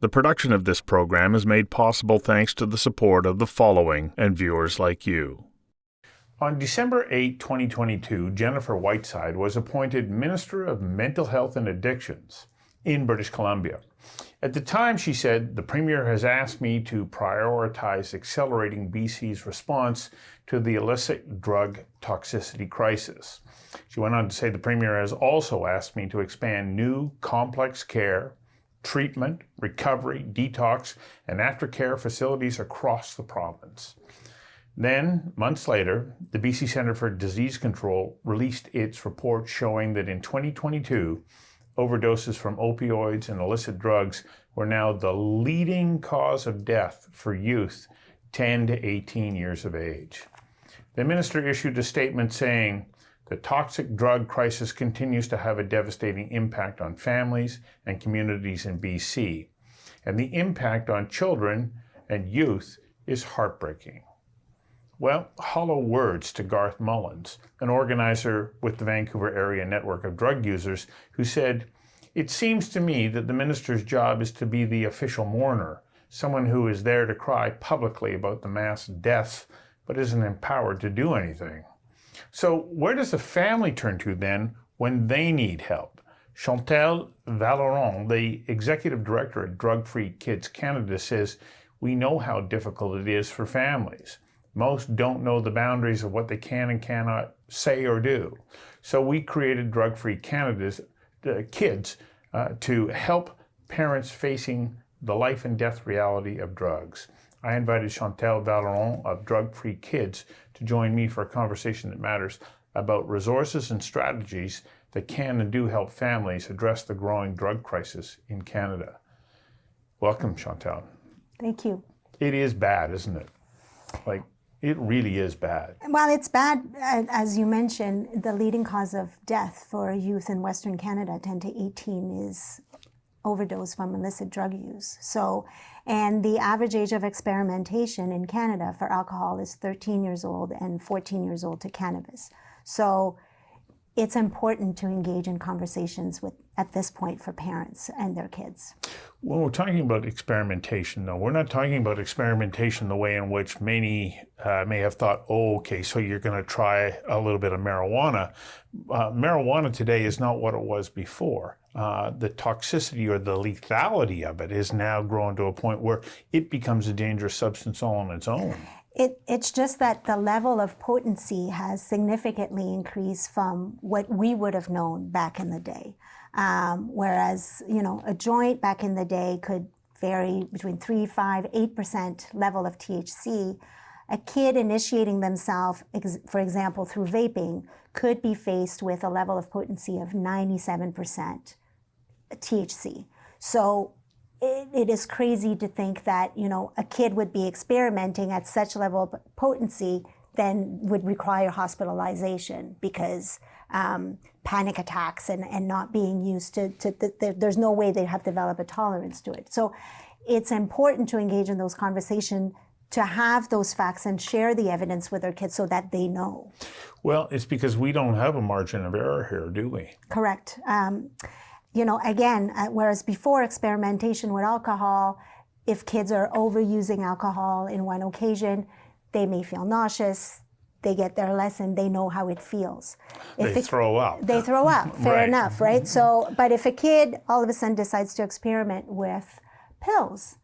The production of this program is made possible thanks to the support of the following and viewers like you. On December 8, 2022, Jennifer Whiteside was appointed Minister of Mental Health and Addictions in British Columbia. At the time, she said, "The Premier has asked me to prioritize accelerating BC's response to the illicit drug toxicity crisis." She went on to say, "The Premier has also asked me to expand new complex care, treatment, recovery, detox, and aftercare facilities across the province." Then, months later, the BC Centre for Disease Control released its report showing that in 2022, overdoses from opioids and illicit drugs were now the leading cause of death for youth 10 to 18 years of age. The minister issued a statement saying, "The toxic drug crisis continues to have a devastating impact on families and communities in BC, and the impact on children and youth is heartbreaking." Well, hollow words to Garth Mullins, an organizer with the Vancouver area network of drug users, who said, "It seems to me that the minister's job is to be the official mourner, someone who is there to cry publicly about the mass deaths, but isn't empowered to do anything." So where does the family turn to then when they need help? Chantal, Vallerand, the executive director at Drug Free Kids Canada, says, "We know how difficult it is for families. Most don't know the boundaries of what they can and cannot say or do. So we created Drug Free Canada's Kids to help parents facing the life and death reality of drugs." I invited Chantal Vallerand of Drug Free Kids to join me for a conversation that matters about resources and strategies that can and do help families address the growing drug crisis in Canada. Welcome, Chantal. Thank you. It is bad, isn't it? It really is bad. Well, it's bad. As you mentioned, the leading cause of death for youth in Western Canada, 10 to 18, is overdose from illicit drug use. And the average age of experimentation in Canada for alcohol is 13 years old and 14 years old to cannabis. So it's important to engage in conversations at this point for parents and their kids. When we're talking about experimentation, though, we're not talking about experimentation the way in which many may have thought, oh, okay, so you're going to try a little bit of marijuana. Marijuana today is not what it was before. The toxicity or the lethality of it is now grown to a point where it becomes a dangerous substance all on its own. It's just that the level of potency has significantly increased from what we would have known back in the day. Whereas, a joint back in the day could vary between 3, 5, 8% level of THC. A kid initiating themselves, for example, through vaping, could be faced with a level of potency of 97% THC. So it is crazy to think that, a kid would be experimenting at such level of potency then would require hospitalization because panic attacks and not being used to there's no way they have developed a tolerance to it. So it's important to engage in those conversations, to have those facts and share the evidence with our kids so that they know. Well, it's because we don't have a margin of error here, do we? Correct. Again, whereas before experimentation with alcohol, if kids are overusing alcohol in one occasion, they may feel nauseous, they get their lesson, they know how it feels. They throw up. They throw up, fair Right. enough, right? So, but if a kid all of a sudden decides to experiment with pills,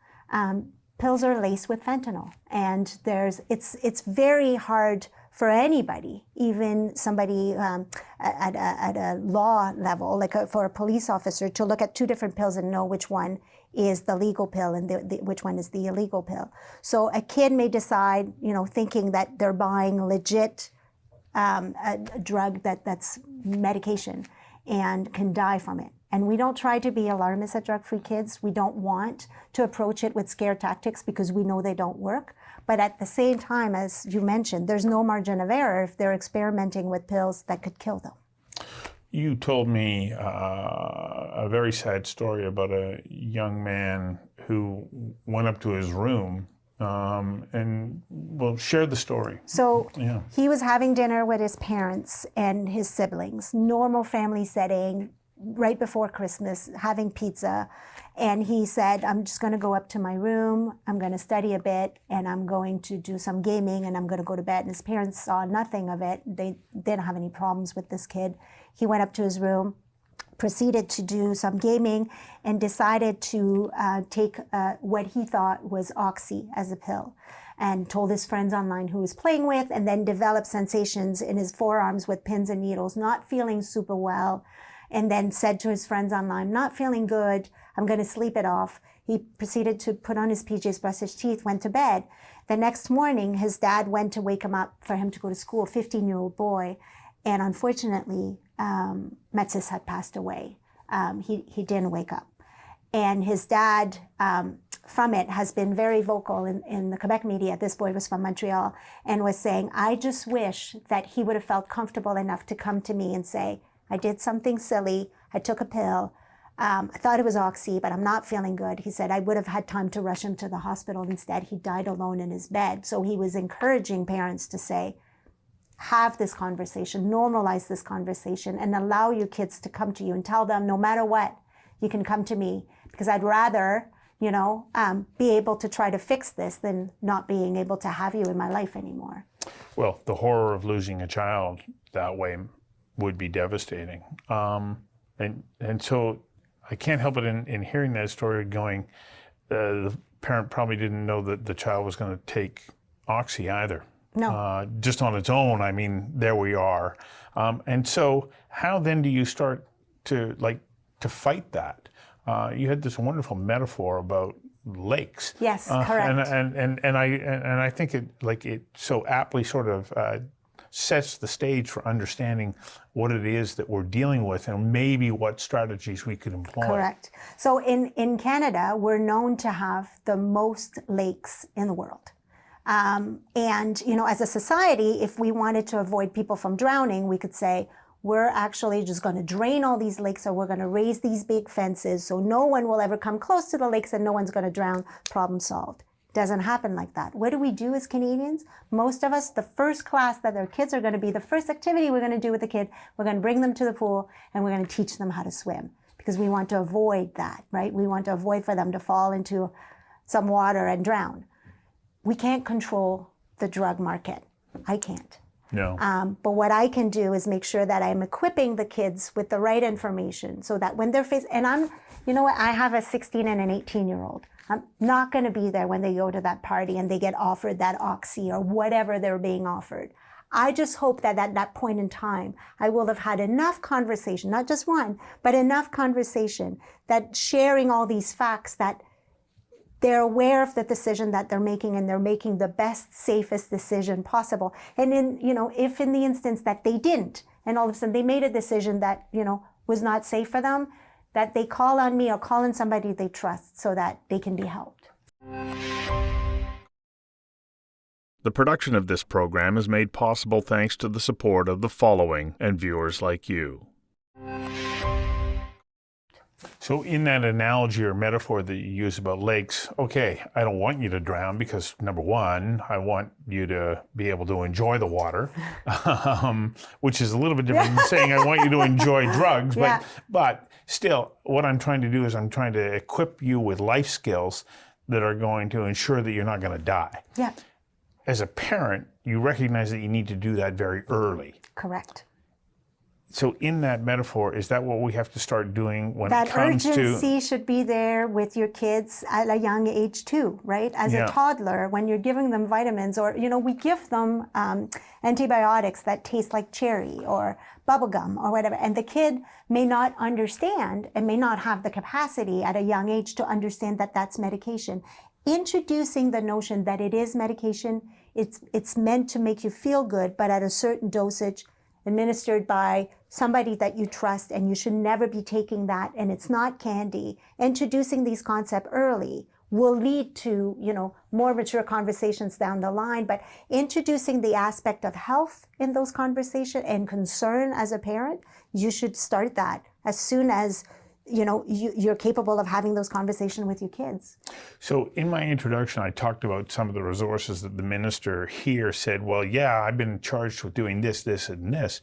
pills are laced with fentanyl. And it's very hard for anybody, even somebody at a law level, for a police officer, to look at two different pills and know which one is the legal pill and which one is the illegal pill. So a kid may decide, thinking that they're buying legit a drug that's medication and can die from it. And we don't try to be alarmists at Drug Free Kids. We don't want to approach it with scare tactics because we know they don't work. But at the same time, as you mentioned, there's no margin of error if they're experimenting with pills that could kill them. You told me a very sad story about a young man who went up to his room and share the story. So Yeah. He was having dinner with his parents and his siblings, normal family setting, right before Christmas, having pizza. And he said, I'm just going to go up to my room, I'm going to study a bit, and I'm going to do some gaming, and I'm going to go to bed. And his parents saw nothing of it. They didn't have any problems with this kid. He went up to his room, proceeded to do some gaming, and decided to take what he thought was oxy as a pill, and told his friends online who he was playing with, and then developed sensations in his forearms with pins and needles, not feeling super well, and then said to his friends online, not feeling good, I'm going to sleep it off. He proceeded to put on his PJs, brush his teeth, went to bed. The next morning, his dad went to wake him up for him to go to school, 15-year-old boy, and unfortunately, Metzis had passed away. He didn't wake up. And his dad, from it, has been very vocal in the Quebec media. This boy was from Montreal, and was saying, I just wish that he would have felt comfortable enough to come to me and say, I did something silly, I took a pill, I thought it was oxy, but I'm not feeling good. He said, I would have had time to rush him to the hospital. Instead, he died alone in his bed. So he was encouraging parents to say, have this conversation, normalize this conversation, and allow your kids to come to you and tell them, no matter what, you can come to me, because I'd rather, be able to try to fix this than not being able to have you in my life anymore. Well, the horror of losing a child that way would be devastating. And so I can't help it in hearing that story going, the parent probably didn't know that the child was going to take oxy either. No. Just on its own, I mean, there we are. And so how then do you start to fight that? You had this wonderful metaphor about lakes. Yes, correct. And I think it so aptly sort of sets the stage for understanding what it is that we're dealing with and maybe what strategies we could employ. Correct. So in Canada, we're known to have the most lakes in the world. And, as a society, if we wanted to avoid people from drowning, we could say, we're actually just going to drain all these lakes, or we're going to raise these big fences so no one will ever come close to the lakes and no one's going to drown. Problem solved. Doesn't happen like that. What do we do as Canadians? Most of us, the first class that their kids are going to be, the first activity we're going to do with the kid, we're going to bring them to the pool and we're going to teach them how to swim, because we want to avoid that, right? We want to avoid for them to fall into some water and drown. We can't control the drug market. I can't. No. But what I can do is make sure that I'm equipping the kids with the right information so that when they're faced, and I have a 16 and an 18-year-old. I'm not going to be there when they go to that party and they get offered that oxy or whatever they're being offered. I just hope that at that point in time, I will have had enough conversation, not just one, but enough conversation that sharing all these facts that they're aware of the decision that they're making and they're making the best, safest decision possible. And if in the instance that they didn't, and all of a sudden they made a decision that, was not safe for them, that they call on me or call on somebody they trust so that they can be helped. The production of this program is made possible thanks to the support of the following and viewers like you. So in that analogy or metaphor that you use about lakes, okay, I don't want you to drown because, number one, I want you to be able to enjoy the water, which is a little bit different than saying I want you to enjoy drugs. Yeah. But still, what I'm trying to do is I'm trying to equip you with life skills that are going to ensure that you're not going to die. Yeah. As a parent, you recognize that you need to do that very early. Correct. So in that metaphor, is that what we have to start doing when that it comes to... That urgency should be there with your kids at a young age too, right? As a toddler, when you're giving them vitamins, or, we give them antibiotics that taste like cherry or bubblegum or whatever, and the kid may not understand and may not have the capacity at a young age to understand that that's medication. Introducing the notion that it is medication, it's meant to make you feel good, but at a certain dosage, administered by somebody that you trust, and you should never be taking that, and it's not candy. Introducing these concepts early will lead to, more mature conversations down the line, but introducing the aspect of health in those conversations and concern as a parent, you should start that as soon as you're capable of having those conversations with your kids. So in my introduction, I talked about some of the resources that the minister here said, well, yeah, I've been charged with doing this, this, and this.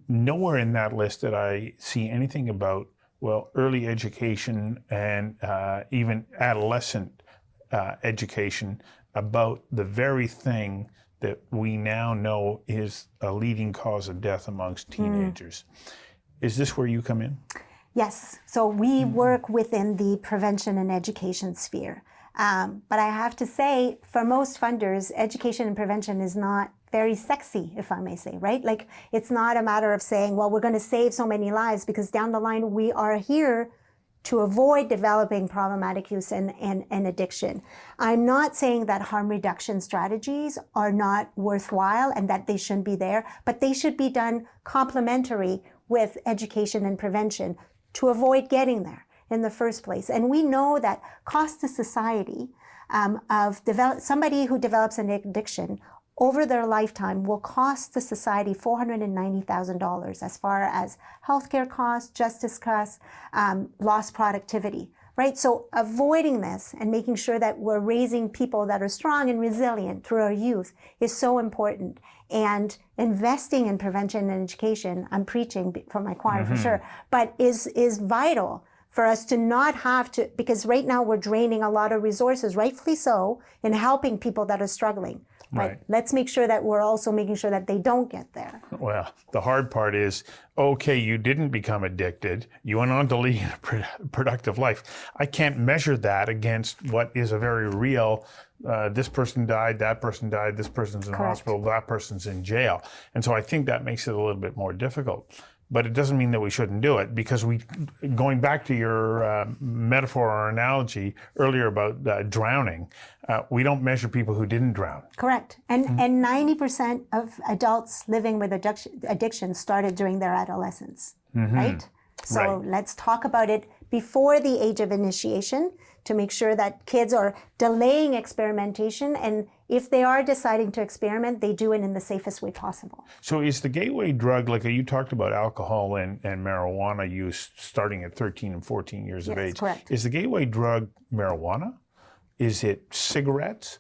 Nowhere in that list did I see anything about, well, early education and even adolescent education about the very thing that we now know is a leading cause of death amongst teenagers. Is this where you come in? Yes. So we work within the prevention and education sphere. But I have to say, for most funders, education and prevention is not very sexy, if I may say, right? Like, it's not a matter of saying, well, we're going to save so many lives, because down the line, we are here to avoid developing problematic use and addiction. I'm not saying that harm reduction strategies are not worthwhile and that they shouldn't be there, but they should be done complementary with education and prevention to avoid getting there in the first place. And we know that cost to society of somebody who develops an addiction over their lifetime will cost the society $490,000 as far as healthcare costs, justice costs, lost productivity, right? So avoiding this and making sure that we're raising people that are strong and resilient through our youth is so important. And investing in prevention and education, I'm preaching for my choir for sure, but is vital for us to not have to, because right now we're draining a lot of resources, rightfully so, in helping people that are struggling. Right. Let's make sure that we're also making sure that they don't get there. Well, the hard part is, okay, you didn't become addicted. You went on to lead a productive life. I can't measure that against what is a very real, this person died, that person died, this person's in the hospital, that person's in jail. And so I think that makes it a little bit more difficult. But it doesn't mean that we shouldn't do it, because going back to your metaphor or analogy earlier about drowning, we don't measure people who didn't drown. Correct. And 90% of adults living with addiction started during their adolescence, right? So let's talk about it before the age of initiation to make sure that kids are delaying experimentation, and if they are deciding to experiment, they do it in the safest way possible. So is the gateway drug, like you talked about alcohol and marijuana use starting at 13 and 14 years of age. Correct. Is the gateway drug marijuana? Is it cigarettes?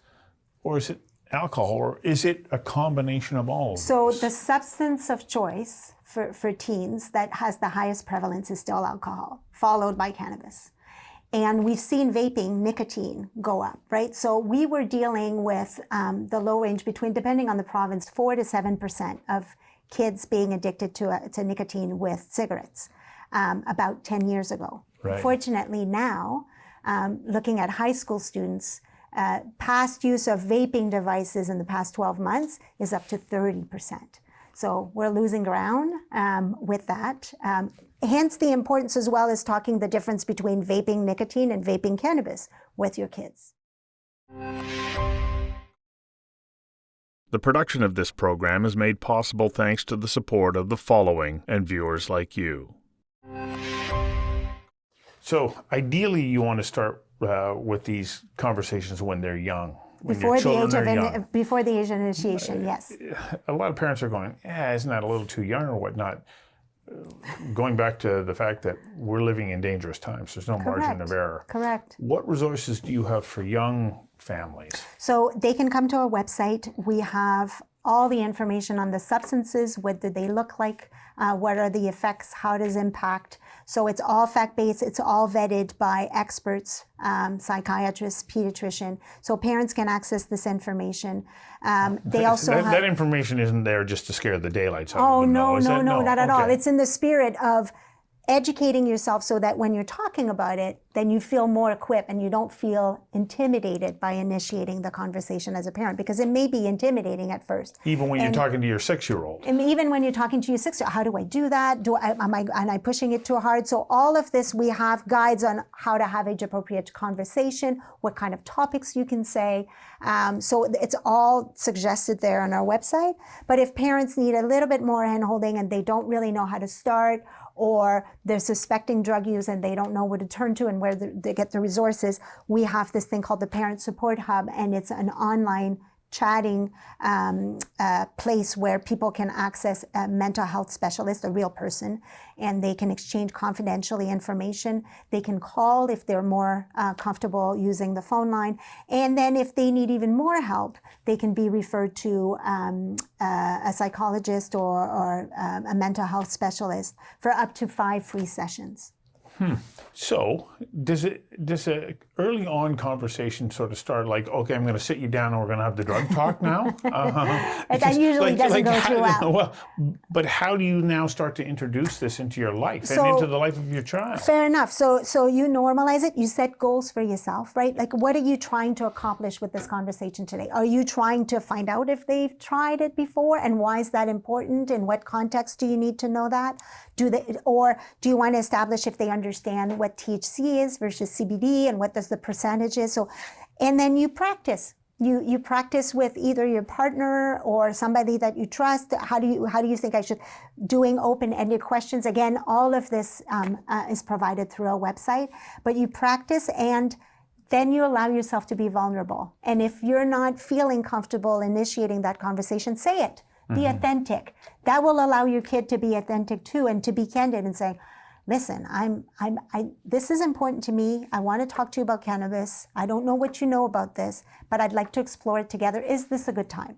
Or is it alcohol? Or is it a combination of all of So those? the substance of choice for teens that has the highest prevalence is still alcohol, followed by cannabis. And we've seen vaping, nicotine go up, right? So we were dealing with the low range between, depending on the province, 4 to 7% of kids being addicted to nicotine with cigarettes about 10 years ago. Right. Fortunately now, looking at high school students, past use of vaping devices in the past 12 months is up to 30%. So we're losing ground with that. Hence the importance, as well as talking the difference between vaping nicotine and vaping cannabis with your kids. The production of this program is made possible thanks to the support of the following and viewers like you. So ideally you want to start with these conversations when they're young. Before the age of initiation, yes. A lot of parents are going, isn't that a little too young or whatnot? Going back to the fact that we're living in dangerous times, there's no margin of error. Correct. What resources do you have for young families? So they can come to our website. We have all the information on the substances, what do they look like, what are the effects, how does it impact. So it's all fact-based, it's all vetted by experts, psychiatrists, pediatrician, so parents can access this information. They also have... That information isn't there just to scare the daylights out of them. No, not at all. It's in the spirit of educating yourself so that when you're talking about it, then you feel more equipped and you don't feel intimidated by initiating the conversation as a parent, because it may be intimidating at first. Even when you're talking to your 6-year-old. And even when you're talking to your 6-year-old, how do I do that? Am I pushing it too hard? So all of this, we have guides on how to have age-appropriate conversation, what kind of topics you can say. So it's all suggested there on our website. But if parents need a little bit more hand-holding and they don't really know how to start, or they're suspecting drug use and they don't know where to turn to and where they get the resources, we have this thing called the Parent Support Hub, and it's an online chatting place where people can access a mental health specialist, a real person, and they can exchange confidentially information. They can call if they're more comfortable using the phone line. And then if they need even more help, they can be referred to a psychologist or a mental health specialist for up to 5 free sessions. So does a early on conversation sort of start like, okay, I'm going to sit you down and we're going to have the drug talk now? That usually doesn't go too well. Well, but how do you now start to introduce this into your life and into the life of your child? Fair enough. So you normalize it. You set goals for yourself, right? Like, what are you trying to accomplish with this conversation today? Are you trying to find out if they've tried it before, and why is that important? In what context do you need to know that? Or do you want to establish if they understand what THC is versus CBD and what does the percentage is? So, and then you practice. You practice with either your partner or somebody that you trust. How do you think I should? Doing open-ended questions. Again, all of this is provided through our website. But you practice, and then you allow yourself to be vulnerable. And if you're not feeling comfortable initiating that conversation, say it. Be authentic. That will allow your kid to be authentic too, and to be candid and say, listen, this is important to me. I want to talk to you about cannabis. I don't know what you know about this, but I'd like to explore it together. Is this a good time?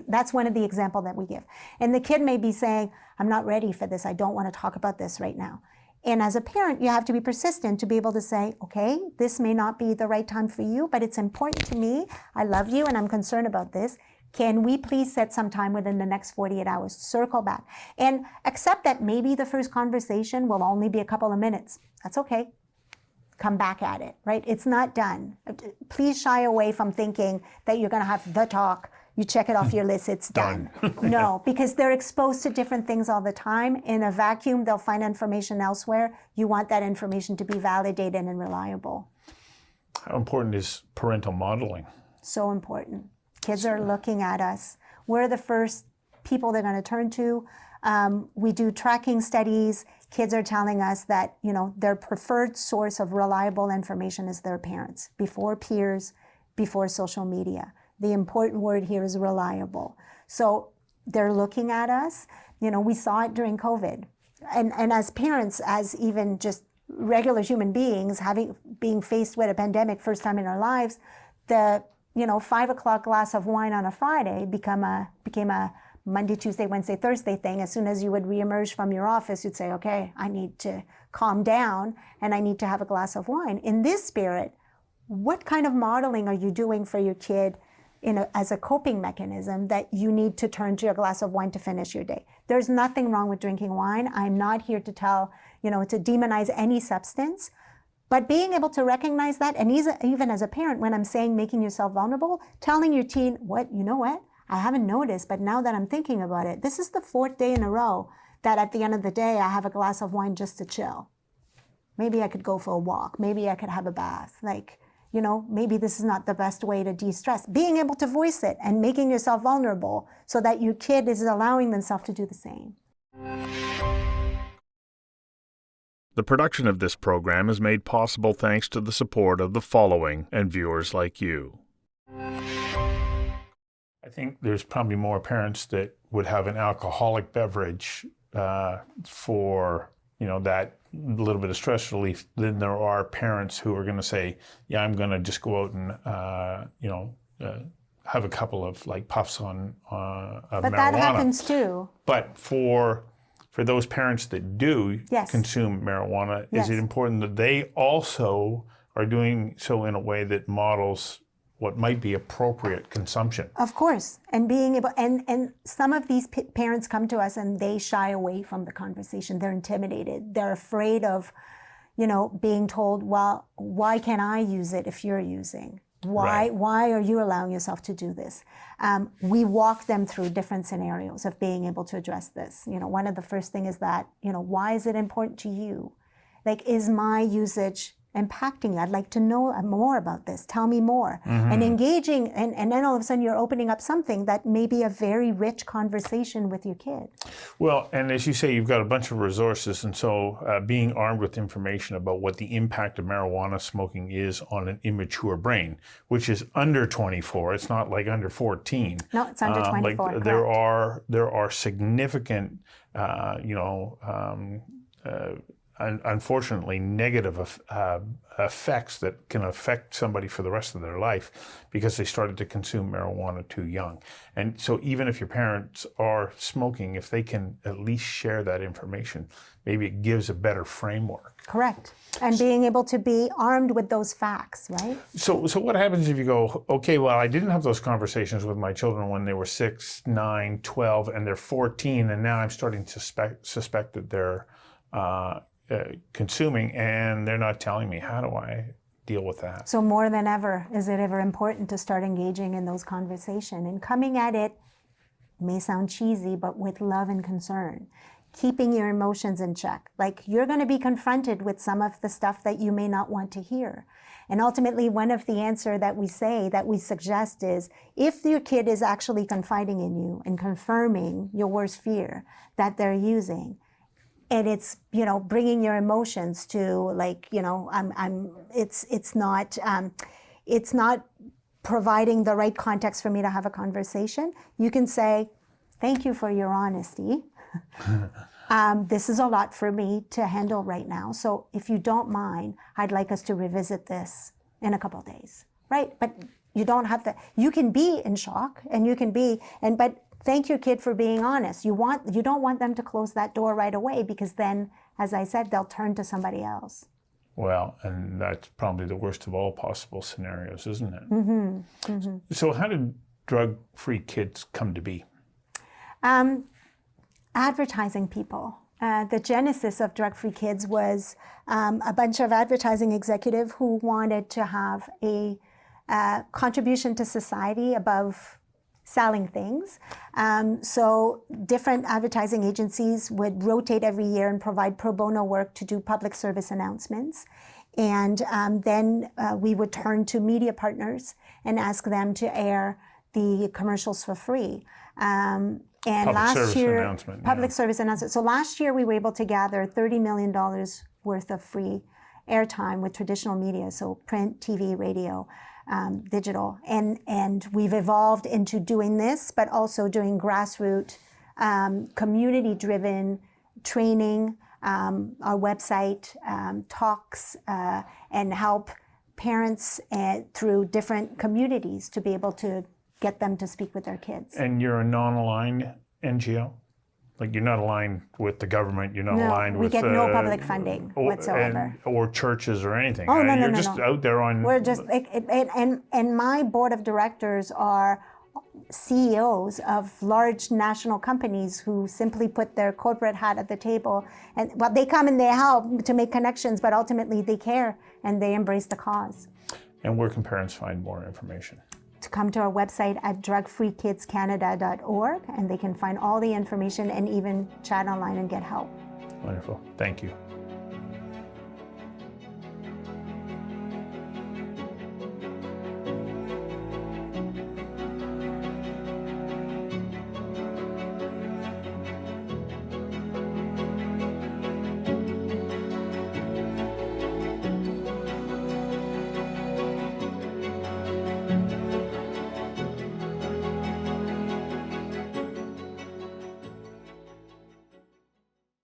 That's one of the examples that we give. And the kid may be saying, I'm not ready for this. I don't want to talk about this right now. And as a parent, you have to be persistent to be able to say, okay, this may not be the right time for you, but it's important to me. I love you and I'm concerned about this. Can we please set some time within the next 48 hours? Circle back and accept that maybe the first conversation will only be a couple of minutes. That's okay. Come back at it, right? It's not done. Please shy away from thinking that you're going to have the talk. You check it off your list, it's done. No, because they're exposed to different things all the time. In a vacuum, they'll find information elsewhere. You want that information to be validated and reliable. How important is parental modeling? So important. Kids are looking at us. We're the first people they're going to turn to. We do tracking studies. Kids are telling us that, their preferred source of reliable information is their parents, before peers, before social media. The important word here is reliable. So they're looking at us. We saw it during COVID. And as parents, as even just regular human beings, being faced with a pandemic first time in our lives, the 5 o'clock glass of wine on a Friday became a Monday, Tuesday, Wednesday, Thursday thing. As soon as you would reemerge from your office, you'd say, okay, I need to calm down and I need to have a glass of wine. In this spirit, what kind of modeling are you doing for your kid as a coping mechanism that you need to turn to a glass of wine to finish your day? There's nothing wrong with drinking wine. I'm not here to to demonize any substance. But being able to recognize that, and even as a parent, when I'm saying making yourself vulnerable, telling your teen, you know what? I haven't noticed, but now that I'm thinking about it, this is the 4th day in a row that at the end of the day, I have a glass of wine just to chill. Maybe I could go for a walk. Maybe I could have a bath. Maybe this is not the best way to de-stress. Being able to voice it and making yourself vulnerable so that your kid is allowing themselves to do the same. The production of this program is made possible thanks to the support of the following and viewers like you. I think there's probably more parents that would have an alcoholic beverage for, that little bit of stress relief than there are parents who are going to say, yeah, I'm going to just go out and, have a couple of puffs on marijuana. But that happens too. But for those parents that do consume marijuana, is it important that they also are doing so in a way that models what might be appropriate consumption? Of course. And being able, and some of these parents come to us and they shy away from the conversation. They're intimidated. They're afraid of, being told, well, why can't I use it if you're using? Why are you allowing yourself to do this? We walk them through different scenarios of being able to address this. One of the first things is that, why is it important to you? Is my usage impacting you? I'd like to know more about this. Tell me more. And engaging, and then all of a sudden you're opening up something that may be a very rich conversation with your kid. Well, and as you say, you've got a bunch of resources, and so being armed with information about what the impact of marijuana smoking is on an immature brain, which is under 24. It's not like under 14. No, it's under 24. Like there are significant, unfortunately, negative effects that can affect somebody for the rest of their life because they started to consume marijuana too young. And so even if your parents are smoking, if they can at least share that information, maybe it gives a better framework. Correct. And being able to be armed with those facts, right? So what happens if you go, okay, well, I didn't have those conversations with my children when they were 6, 9, 12, and they're 14, and now I'm starting to suspect that they're consuming and they're not telling me. How do I deal with that? So more than ever, is it ever important to start engaging in those conversations and coming at it, may sound cheesy, but with love and concern, keeping your emotions in check. Like, you're going to be confronted with some of the stuff that you may not want to hear. And ultimately, one of the answer that we suggest is, if your kid is actually confiding in you and confirming your worst fear that they're using, and it's, bringing your emotions to, like, it's not providing the right context for me to have a conversation. You can say, thank you for your honesty. This is a lot for me to handle right now. So if you don't mind, I'd like us to revisit this in a couple of days, right? But you don't have to, you can be in shock and you can be, but thank your kid for being honest. You don't want them to close that door right away, because then, as I said, they'll turn to somebody else. Well, and that's probably the worst of all possible scenarios, isn't it? Mm-hmm. Mm-hmm. So how did drug-free kids come to be? Advertising people. The genesis of drug-free kids was a bunch of advertising executives who wanted to have a contribution to society above selling things. So different advertising agencies would rotate every year and provide pro bono work to do public service announcements. And then we would turn to media partners and ask them to air the commercials for free. And public service announcement. So last year we were able to gather $30 million worth of free airtime with traditional media, so print, TV, radio, digital. And we've evolved into doing this, but also doing grassroots, community-driven training. Our website talks and help parents through different communities to be able to get them to speak with their kids. And you're a non-aligned NGO? Like, you're not aligned with the government, you're not aligned with... we get no public funding whatsoever. Or churches or anything. Oh, no, you're just out there on... We're just, and my board of directors are CEOs of large national companies who simply put their corporate hat at the table. And well, they come and they help to make connections, but ultimately they care and they embrace the cause. And where can parents find more information? To come to our website at drugfreekidscanada.org, and they can find all the information and even chat online and get help. Wonderful. Thank you.